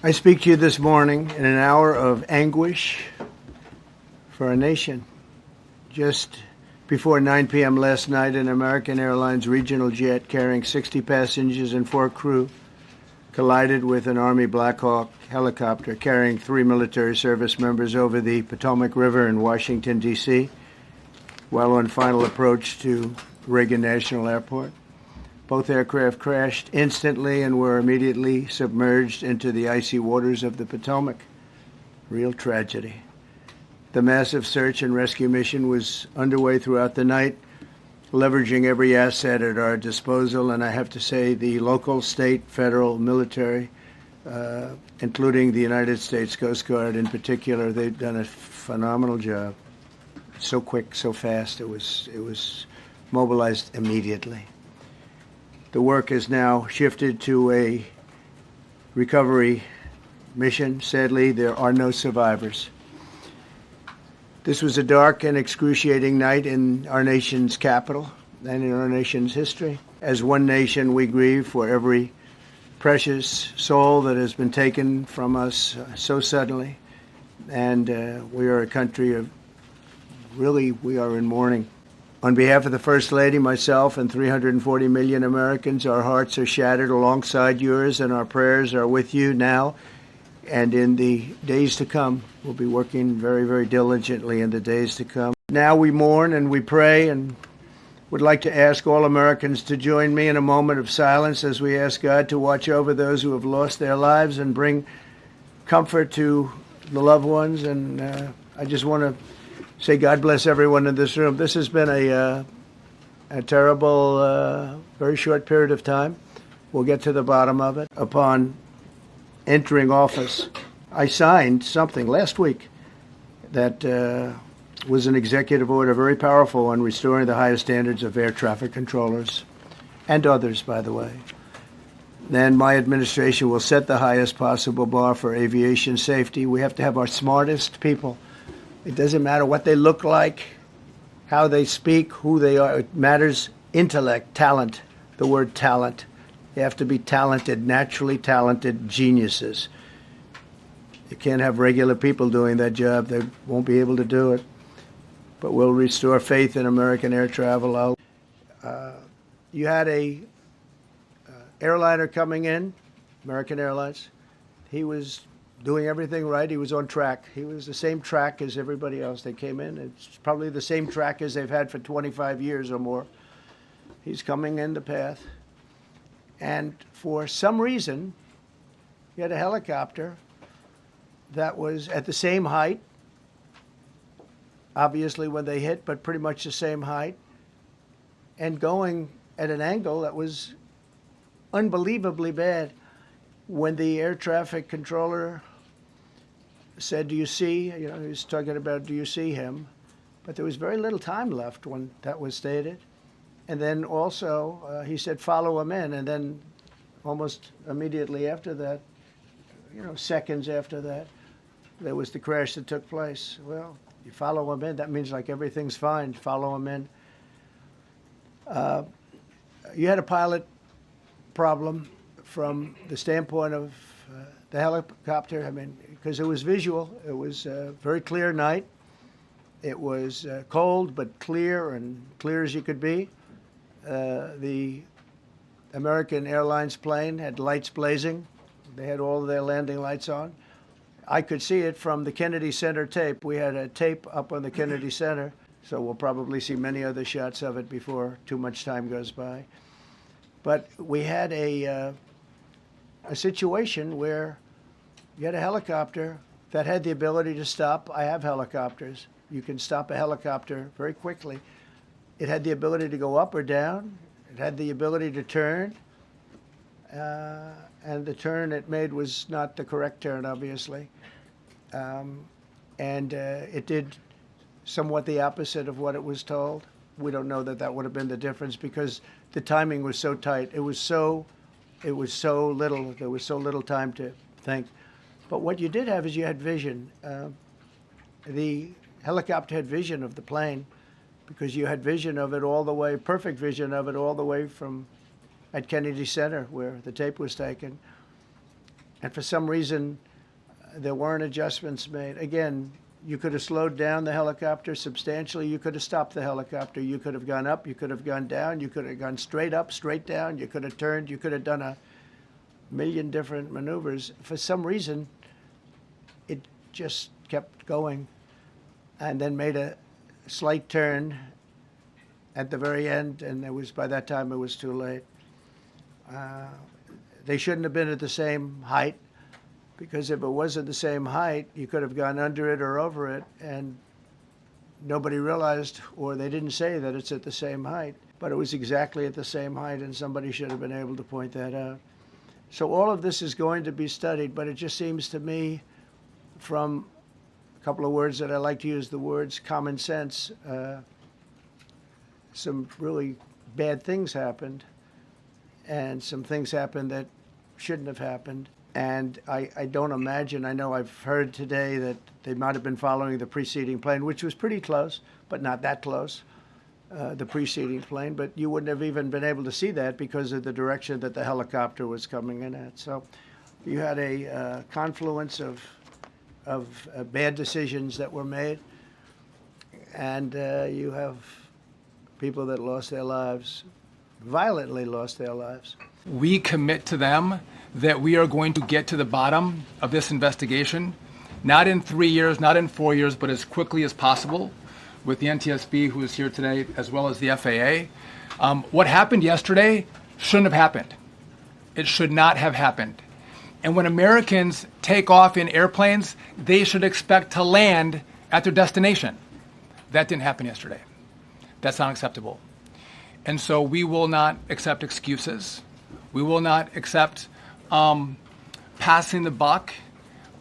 I speak to you this morning in an hour of anguish for our nation. Just before 9 p.m. last night, an American Airlines regional jet carrying 60 passengers and 4 crew collided with an Army Black Hawk helicopter carrying 3 military service members over the Potomac River in Washington, D.C., while on final approach to Reagan National Airport. Both aircraft crashed instantly and were immediately submerged into the icy waters of the Potomac. Real tragedy. The massive search and rescue mission was underway throughout the night, leveraging every asset at our disposal, and I have to say the local, state, federal, military, including the United States Coast Guard in particular, they've done a phenomenal job. So quick, so fast, it was mobilized immediately. The work has now shifted to a recovery mission. Sadly, there are no survivors. This was a dark and excruciating night in our nation's capital and in our nation's history. As one nation, we grieve for every precious soul that has been taken from us so suddenly. And we are a country of, really, we are in mourning. On behalf of the First Lady, myself, and 340 million Americans, our hearts are shattered alongside yours, and our prayers are with you now and in the days to come. We'll be working very, very diligently in the days to come. Now we mourn and we pray, and would like to ask all Americans to join me in a moment of silence as we ask God to watch over those who have lost their lives and bring comfort to the loved ones. And I just want to say God bless everyone in this room. This has been a terrible, very short period of time. We'll get to the bottom of it. Upon entering office, I signed something last week that was an executive order, very powerful, on restoring the highest standards of air traffic controllers and others, by the way. Then my administration will set the highest possible bar for aviation safety. We have to have our smartest people. It doesn't matter what they look like, how they speak, who they are. It matters intellect, talent, the word talent. You have to be talented, naturally talented geniuses. You can't have regular people doing that job. They won't be able to do it. But we'll restore faith in American air travel. You had a airliner coming in, American Airlines. He was doing everything right. He was on track. He was the same track as everybody else. They came in. It's probably the same track as they've had for 25 years or more. He's coming in the path. And for some reason, he had a helicopter that was at the same height, obviously when they hit, but pretty much the same height, and going at an angle that was unbelievably bad. When the air traffic controller said, "Do you see?" He was talking about, "Do you see him?" But there was very little time left when that was stated. And then also he said, "Follow him in." And then almost immediately after that, seconds after that, there was the crash that took place. Well, you follow him in, that means like everything's fine. Follow him in. You had a pilot problem from the standpoint of the helicopter. I mean, because it was visual. It was a very clear night. It was cold but clear, and clear as you could be. The American Airlines plane had lights blazing. They had all of their landing lights on. I could see it from the Kennedy Center tape. We had a tape up on the Kennedy Center, so we'll probably see many other shots of it before too much time goes by. But we had a situation where you had a helicopter that had the ability to stop. I have helicopters. You can stop a helicopter very quickly. It had the ability to go up or down. It had the ability to turn. And the turn it made was not the correct turn, obviously. It did somewhat the opposite of what it was told. We don't know that that would have been the difference because the timing was so tight. It was so little. There was so little time to think. But what you did have is you had vision. The helicopter had vision of the plane because you had vision of it all the way, perfect vision of it all the way from at Kennedy Center where the tape was taken. And for some reason, there weren't adjustments made. Again, you could have slowed down the helicopter substantially. You could have stopped the helicopter. You could have gone up. You could have gone down. You could have gone straight up, straight down. You could have turned. You could have done a million different maneuvers. For some reason, it just kept going and then made a slight turn at the very end, and by that time it was too late. They shouldn't have been at the same height, because if it was at the same height, you could have gone under it or over it, and nobody realized, or they didn't say that it's at the same height, but it was exactly at the same height, and somebody should have been able to point that out. So all of this is going to be studied, but it just seems to me, from a couple of words that I like to use, the words common sense, some really bad things happened, and some things happened that shouldn't have happened. And I don't imagine, I know I've heard today that they might have been following the preceding plane, which was pretty close, but not that close, the preceding plane. But you wouldn't have even been able to see that because of the direction that the helicopter was coming in at. So you had a confluence of bad decisions that were made, and you have people that lost their lives, violently lost their lives. We commit to them that we are going to get to the bottom of this investigation, not in 3 years, not in 4 years, but as quickly as possible, with the NTSB, who is here today, as well as the FAA. What happened yesterday shouldn't have happened. It should not have happened. And when Americans take off in airplanes, they should expect to land at their destination. That didn't happen yesterday. That's not acceptable. And so we will not accept excuses. We will not accept passing the buck.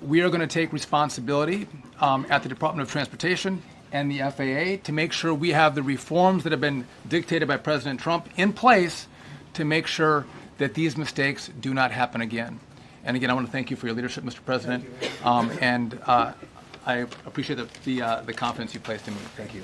We are going to take responsibility at the Department of Transportation and the FAA to make sure we have the reforms that have been dictated by President Trump in place to make sure that these mistakes do not happen again. And again, I want to thank you for your leadership, Mr. President, and I appreciate the confidence you placed in me. Thank you.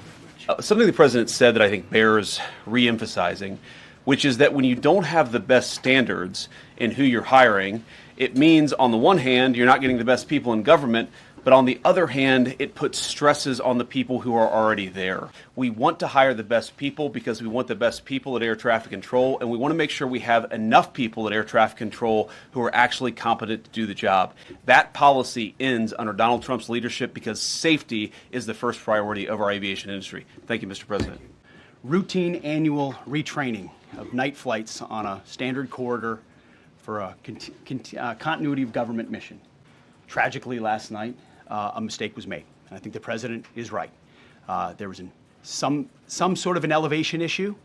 Something the president said that I think bears re-emphasizing, which is that when you don't have the best standards in who you're hiring, it means on the one hand you're not getting the best people in government, but on the other hand it puts stresses on the people who are already there. We want to hire the best people because we want the best people at air traffic control, and we want to make sure we have enough people at air traffic control who are actually competent to do the job. That policy ends under Donald Trump's leadership because safety is the first priority of our aviation industry. Thank you, Mr. President. Routine annual retraining of night flights on a standard corridor for a continuity of government mission. Tragically, last night, a mistake was made. And I think the president is right. There was some sort of an elevation issue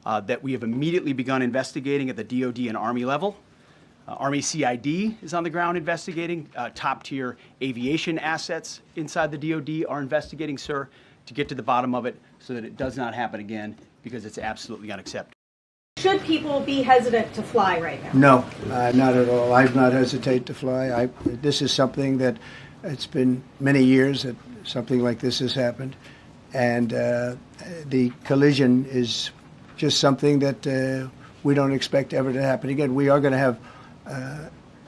that we have immediately begun investigating at the DoD and Army level. Army CID is on the ground investigating. Top-tier aviation assets inside the DoD are investigating, sir, to get to the bottom of it so that it does not happen again, because it's absolutely unacceptable. Should people be hesitant to fly right now? No, not at all. I've not hesitated to fly. This is something that it's been many years that something like this has happened, and the collision is just something that we don't expect ever to happen again. We are going to have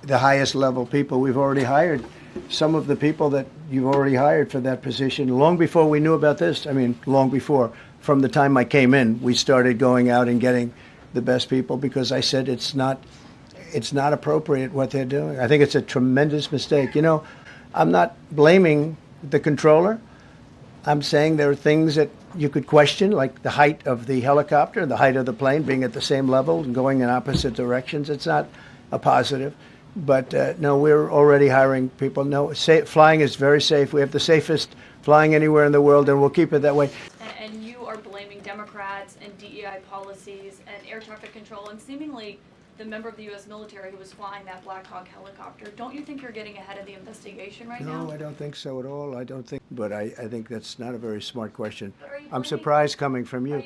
the highest level people. We've already hired some of the people that you've already hired for that position long before we knew about this. I mean, long before. From the time I came in, we started going out and getting the best people, because I said it's not appropriate what they're doing. I think it's a tremendous mistake. You know, I'm not blaming the controller. I'm saying there are things that you could question, like the height of the helicopter, the height of the plane being at the same level and going in opposite directions. It's not a positive. But no, we're already hiring people. No, flying is very safe. We have the safest flying anywhere in the world, and we'll keep it that way. And you are blaming Democrats and DEI policies and air traffic control and seemingly the member of the U.S. military who was flying that Black Hawk helicopter. Don't you think you're getting ahead of the investigation right now? No, I don't think so at all. I don't think, but I think that's not a very smart question. I'm surprised coming from you.